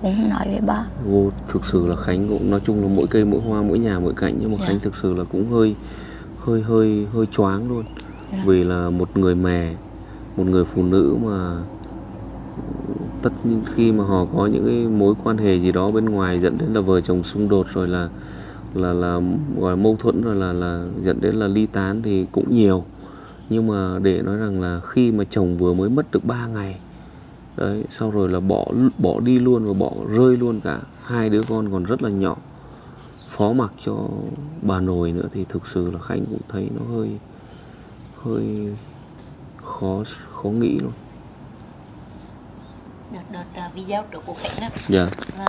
cũng không nói với ba. Thực sự là Khánh cũng nói chung là mỗi cây mỗi hoa mỗi nhà mỗi cảnh, nhưng mà Khánh thực sự là cũng hơi choáng luôn. Vì là một người mẹ, một người phụ nữ mà tất nhiên khi mà họ có những cái mối quan hệ gì đó bên ngoài dẫn đến là vợ chồng xung đột, rồi là gọi là mâu thuẫn, rồi là dẫn đến là ly tán thì cũng nhiều. Nhưng mà để nói rằng là khi mà chồng vừa mới mất được 3 ngày đấy, sau rồi là bỏ đi luôn và bỏ rơi luôn cả 2 đứa con còn rất là nhỏ, phó mặc cho bà nội nữa, thì thực sự là Khánh cũng thấy nó hơi khó nghĩ luôn. Đợt video trước của Khánh á, Dạ.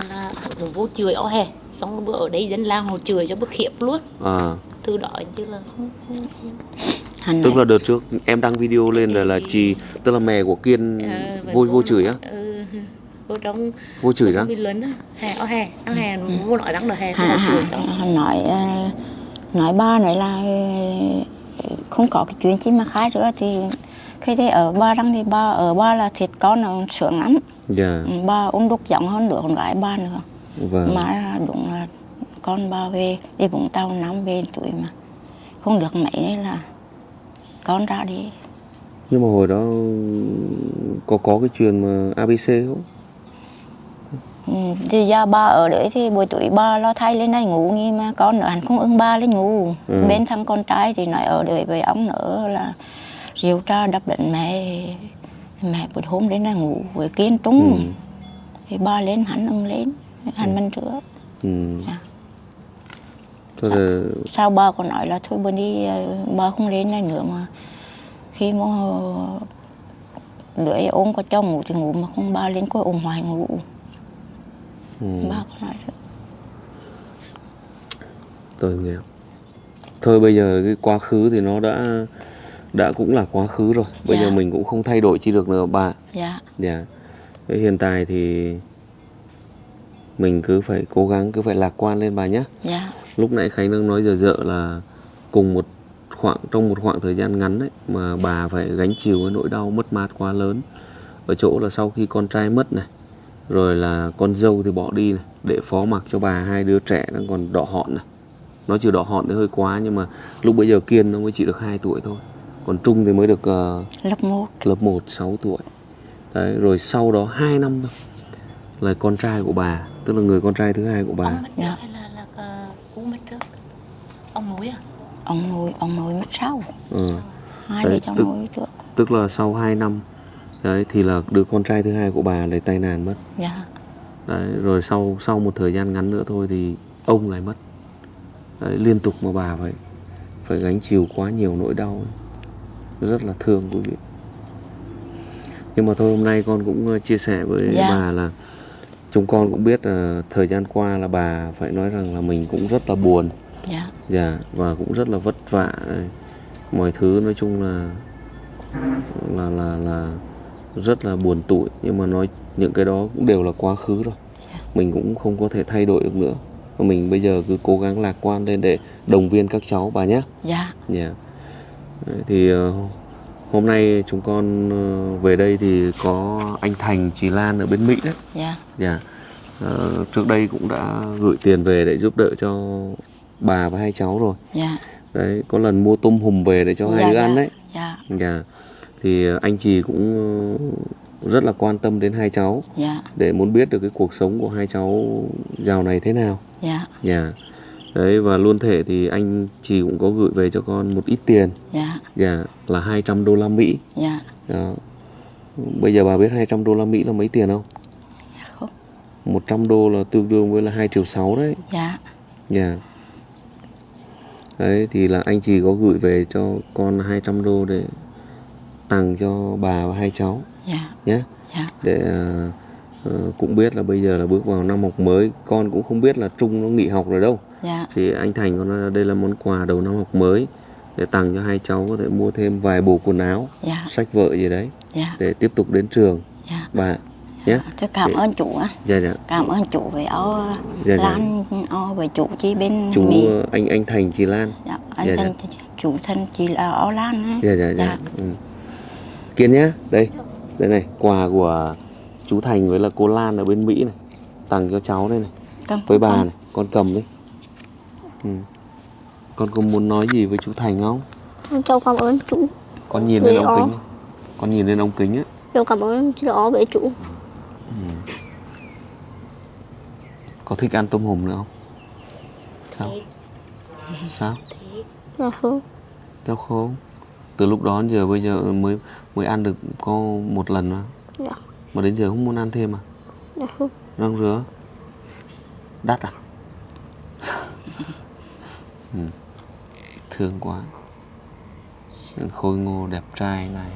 là vô chửi ó hè, xong bữa ở đây dân làng họ chửi cho bức khiếp luôn. Từ đó chứ là không. Tức là đợt trước em đăng video lên là chị, tức là mẹ của Kiên vô chửi á. Vô trong vô chửi đó. lớn á, hè vô nói đắng rồi hè chửi cho. Hắn nói ba nói là không có cái chuyện chi mà khai nữa thì khi thế ở ba răng thì ba là thịt con nó sướng lắm. Dạ. Ba ôn đúc giọng hơn đứa con gái ba nữa. Vâng. Mà đúng là con ba về đi Vũng Tàu năm về tuổi mà không được mấy nên là con ra đi. Nhưng mà hồi đó có cái chuyện mà ABC không? Thì giờ ba ở đấy thì buổi tối ba lo thay lên đây ngủ, nhưng mà con nữa hắn không ưng ba lên ngủ. Bên thằng con trai thì nói ở đấy với ông nữa là rượu trà đập đánh mẹ buổi hôm đến là ngủ với Kiên Trung. Thì ba lên hắn ưng lên, hắn mình rửa. Sao ba còn nói là thôi bữa đi ba không lên này nữa, mà khi mà lưỡi ôm có cho ngủ thì ngủ, mà không ba lên coi ôm hoài ngủ. Ba có nói rồi. Tội nghiệp. Thôi bây giờ cái quá khứ thì nó đã cũng là quá khứ rồi. Bây giờ mình cũng không thay đổi chi được nữa bà. Dạ. Hiện tại thì mình cứ phải cố gắng, cứ phải lạc quan lên bà nhé. Lúc nãy Khánh đang nói dở là trong một khoảng thời gian ngắn ấy, mà bà phải gánh chịu cái nỗi đau mất mát quá lớn. Ở chỗ là sau khi con trai mất này, rồi là con dâu thì bỏ đi này, để phó mặc cho bà 2 đứa trẻ đang còn đỏ họn này. Nó chưa đỏ họn thì hơi quá, nhưng mà lúc bấy giờ Kiên nó mới chỉ được 2 tuổi thôi. Còn Trung thì mới được lớp 1 6 tuổi. Đấy, rồi sau đó 2 năm thôi là con trai của bà, tức là người con trai thứ 2 của bà. Ông mất trước hay là Cú mất trước? Ông nuôi à? Ông nuôi mất sau. 2 đứa cháu nuôi trước. tức là sau 2 năm đấy thì là đứa con trai thứ hai của bà lại tai nạn mất. Dạ. Đấy, rồi sau một thời gian ngắn nữa thôi thì ông lại mất. Đấy, liên tục mà bà phải gánh chịu quá nhiều nỗi đau, rất là thương quý vị. Nhưng mà thôi hôm nay con cũng chia sẻ với bà là chúng con cũng biết là thời gian qua là bà phải nói rằng là mình cũng rất là buồn. Dạ, và cũng rất là vất vả. Mọi thứ nói chung là rất là buồn tủi, nhưng mà nói những cái đó cũng đều là quá khứ rồi. Mình cũng không có thể thay đổi được nữa. Và mình bây giờ cứ cố gắng lạc quan lên để động viên các cháu bà nhé. Dạ. Dạ. Thì hôm nay chúng con về đây thì có anh Thành, chị Lan ở bên Mỹ đấy. Dạ. Dạ. Trước đây cũng đã gửi tiền về để giúp đỡ cho bà và hai cháu rồi. Dạ. Đấy, có lần mua tôm hùm về để cho hai đứa ăn đấy. Dạ. Dạ. Thì anh chị cũng rất là quan tâm đến hai cháu. Dạ. Để muốn biết được cái cuộc sống của hai cháu dạo này thế nào. Dạ. Dạ. Đấy, và luôn thể thì anh chị cũng có gửi về cho con một ít tiền. Dạ. Dạ, là 200 đô la Mỹ. Dạ. Đó. Bây giờ bà biết 200 đô la Mỹ là mấy tiền không? Dạ không. 100 đô là tương đương với là 2,6 triệu đấy. Dạ. Dạ. Đấy thì là anh chị có gửi về cho con 200 đô để tặng cho bà và hai cháu. Dạ. Nhé. Dạ. Để cũng biết là bây giờ là bước vào năm học mới, con cũng không biết là Trung nó nghỉ học rồi đâu. Dạ. Thì anh Thành có nói là đây là món quà đầu năm học mới để tặng cho hai cháu, có thể mua thêm vài bộ quần áo, dạ. sách vở gì đấy, dạ. để tiếp tục đến trường. Dạ. Bà nhé. Thế cảm ơn chủ á. Dạ dạ. Cảm ơn chủ với ó Dạ, dạ. Lan ó với chủ chị bên Chú Mỹ. anh Thành, chị Lan. Dạ. Anh Dạ, thân dạ. chủ thân chị là ó Lan á. Dạ dạ dạ. Ừ. Kiên nhá, đây này, quà của chú Thành với là cô Lan ở bên Mỹ này, tặng cho cháu đây này. Với bà này, con cầm đi. Ừ. Con có muốn nói gì với chú Thành không? Cháu cảm ơn chú. Con nhìn lên ống kính. Con nhìn lên ống kính á. Cháu cảm ơn chú với chú. Có thích ăn tôm hùm nữa không? Sao? Sao? Dạ không. Cháu không. Từ lúc đó đến giờ bây giờ mới ăn được có một lần mà. Dạ. Mà đến giờ không muốn ăn thêm à? Dạ không. Răng rứa. Đắt à? Thương quá. Khôi ngô đẹp trai này.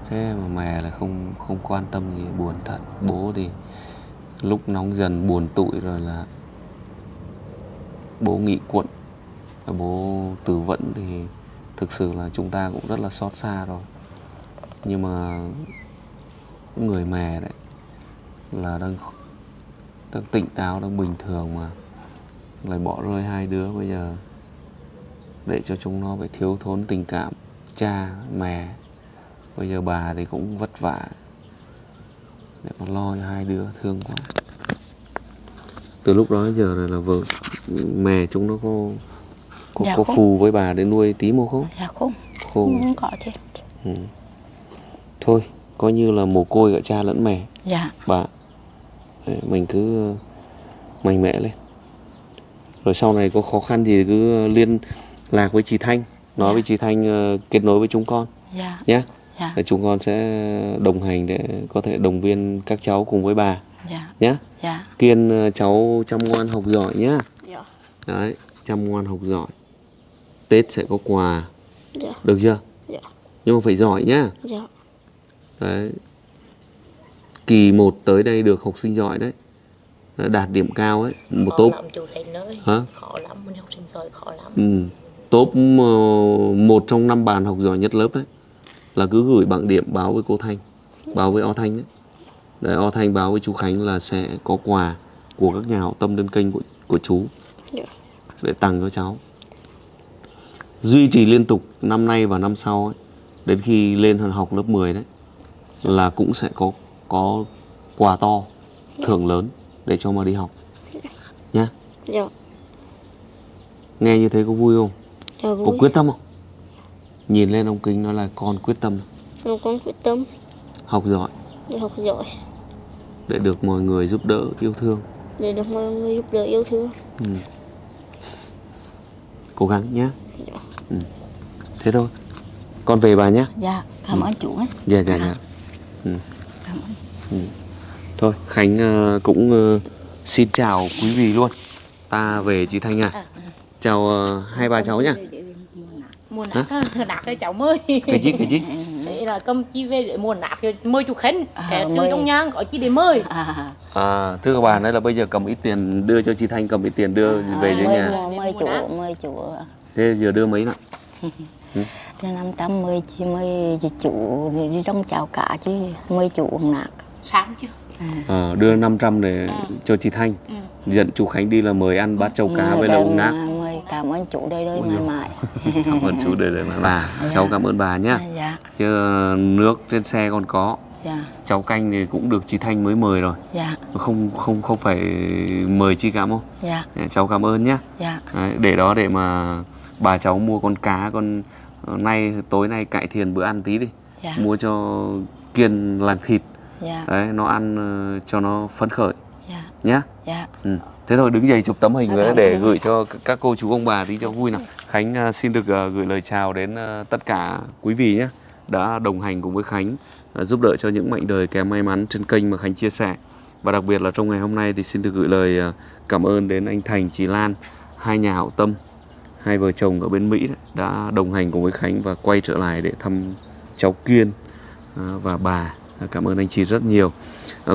Thế mà mẹ là không quan tâm gì, buồn thật. Bố thì lúc nóng dần buồn tủi rồi là bố nghị quận, và bố tử vận thì thực sự là chúng ta cũng rất là xót xa rồi. Nhưng mà người mẹ đấy là đang tỉnh táo, đang bình thường mà lại bỏ rơi hai đứa bây giờ, để cho chúng nó phải thiếu thốn tình cảm cha mẹ. Bây giờ bà thì cũng vất vả để mà lo cho hai đứa, thương quá. Từ lúc đó đến giờ này là vợ mẹ chúng nó có phù với bà để nuôi tí mồ không? Dạ không. Không có chứ. Thôi coi như là mồ côi cả cha lẫn mẹ. Dạ. Bà mình cứ mạnh mẽ lên, rồi sau này có khó khăn gì cứ liên lạc với chị Thanh, nói với chị Thanh kết nối với chúng con. Dạ. Nhé. Dạ. Để chúng con sẽ đồng hành để có thể động viên các cháu cùng với bà. Dạ. Nhé. Dạ. Kiên cháu chăm ngoan học giỏi nhá. Dạ. Đấy, chăm ngoan học giỏi. Tết sẽ có quà. Dạ. Được chưa? Dạ. Nhưng mà phải giỏi nhá. Dạ. Đấy. Kỳ 1 tới đây được học sinh giỏi đấy. Đạt điểm cao ấy, một top. Hả? Khó lắm, muốn học sinh giỏi khó lắm. Top 1 trong 5 bạn học giỏi nhất lớp đấy. Là cứ gửi bảng điểm báo với cô Thanh, báo với O Thanh đấy. Để O Thanh báo với chú Khánh là sẽ có quà của các nhà hảo tâm trên kênh của chú. Để tặng cho cháu. Duy trì liên tục năm nay và năm sau ấy, đến khi lên học lớp 10 đấy, là cũng sẽ có quà to, thưởng lớn để cho mà đi học nhá. Dạ. Nghe như thế có vui không? Dạ vui. Có quyết tâm không? Nhìn lên ống kính nói là con quyết tâm. Con quyết tâm. Học giỏi. Để học giỏi. Để được mọi người giúp đỡ, yêu thương. Để được mọi người giúp đỡ, yêu thương. Cố gắng nhé. Thế thôi. Con về bà nhé. Dạ. Cảm ơn chú ấy. Dạ dạ dạ. Thôi Khánh cũng xin chào quý vị luôn. Ta về chị Thanh à. Chào hai bà cháu nhá. Mua nạp nạp cho cháu mới. Cái gì? Đấy là cầm chi về để mua nạp cho mời chú Khánh. Kẻ trừ trong nhang có chi để mời. Thưa các bạn, đây là bây giờ cầm ít tiền đưa cho chị Thanh, cầm ít tiền đưa về cho nhà. Mời chủ. Thế giờ đưa mấy nào? Đưa 510 chị mời chủ đi trong chào cả chứ mời chủ uống nạc. Sáng chưa? Đưa 500 để cho chị Thanh. Dẫn chú Khánh đi là mời ăn bát trâu cá với là uống nát. Cảm ơn chủ đời đời mãi mãi. Cảm ơn chú đời đời mãi bà. Cháu cảm ơn bà nhé. Dạ. Chứ nước trên xe còn có. Dạ. Cháu canh thì cũng được chị Thanh mới mời rồi. Dạ. Không phải mời chị cảm không? Dạ. Cháu cảm ơn nhé. Dạ. Đấy, để đó để mà bà cháu mua con cá, con tối nay cải thiện bữa ăn tí đi. Dạ. Mua cho Kiên làng thịt. Dạ. Đấy, nó ăn cho nó phấn khởi. Dạ. Nhá. Dạ. Thế thôi đứng dậy chụp tấm hình để gửi cho các cô chú ông bà tí cho vui nào. Khánh xin được gửi lời chào đến tất cả quý vị nhé, đã đồng hành cùng với Khánh, giúp đỡ cho những mảnh đời kém may mắn trên kênh mà Khánh chia sẻ. Và đặc biệt là trong ngày hôm nay thì xin được gửi lời cảm ơn đến anh Thành, chị Lan, hai nhà hảo tâm, hai vợ chồng ở bên Mỹ đấy, đã đồng hành cùng với Khánh và quay trở lại để thăm cháu Kiên và bà. Cảm ơn anh chị rất nhiều.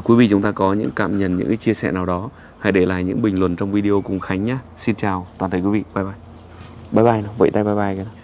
Quý vị chúng ta có những cảm nhận, những cái chia sẻ nào đó, hãy để lại những bình luận trong video cùng Khánh nhé. Xin chào toàn thể quý vị. Bye bye. Bye bye nào. Vẫy tay bye bye cái nào.